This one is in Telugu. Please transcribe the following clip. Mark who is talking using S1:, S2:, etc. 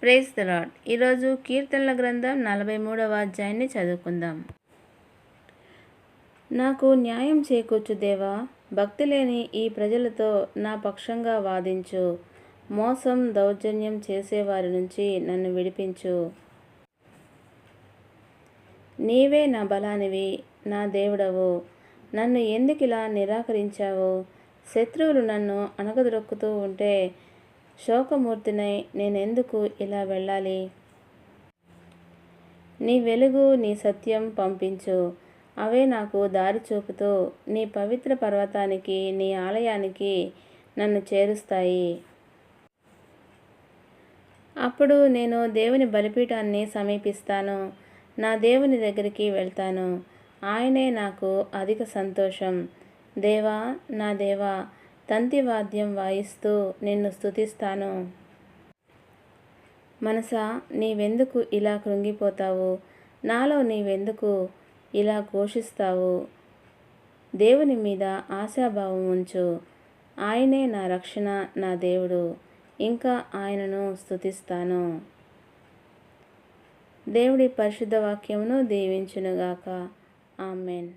S1: Praise the lord. ఈరోజు కీర్తనల గ్రంథం 43వ అధ్యాయాన్ని చదువుకుందాం. నాకు న్యాయం చేకూర్చు దేవా, భక్తి లేని ఈ ప్రజలతో నా పక్షంగా వాదించు. మోసం దౌర్జన్యం చేసేవారి నుంచి నన్ను విడిపించు. నీవే నా బలానివి, నా దేవుడవు. నన్ను ఎందుకిలా నిరాకరించావు? శత్రువులు నన్ను అణగదొక్కుతూ ఉంటే శోకమూర్తినై నేనెందుకు ఇలా వెళ్ళాలి? నీ వెలుగు, నీ సత్యం పంపించు. అవే నాకు దారి చూపుతూ నీ పవిత్ర పర్వతానికి, నీ ఆలయానికి నన్ను చేరుస్తాయి. అప్పుడు నేను దేవుని బలిపీఠాన్ని సమీపిస్తాను. నా దేవుని దగ్గరికి వెళ్తాను. ఆయనే నాకు అధిక సంతోషం. దేవా, నా దేవా, తంతివాద్యం వాయిస్తూ నిన్ను స్తుతిస్తాను. మనసా, నీవెందుకు ఇలా కృంగిపోతావు? నాలో నీవెందుకు ఇలా ఘోషిస్తావు? దేవుని మీద ఆశాభావం ఉంచు. ఆయనే నా రక్షణ, నా దేవుడు. ఇంకా ఆయనను స్తుతిస్తాను. దేవుడి పరిశుద్ధ వాక్యమును దీవించునుగాక. ఆమేన్.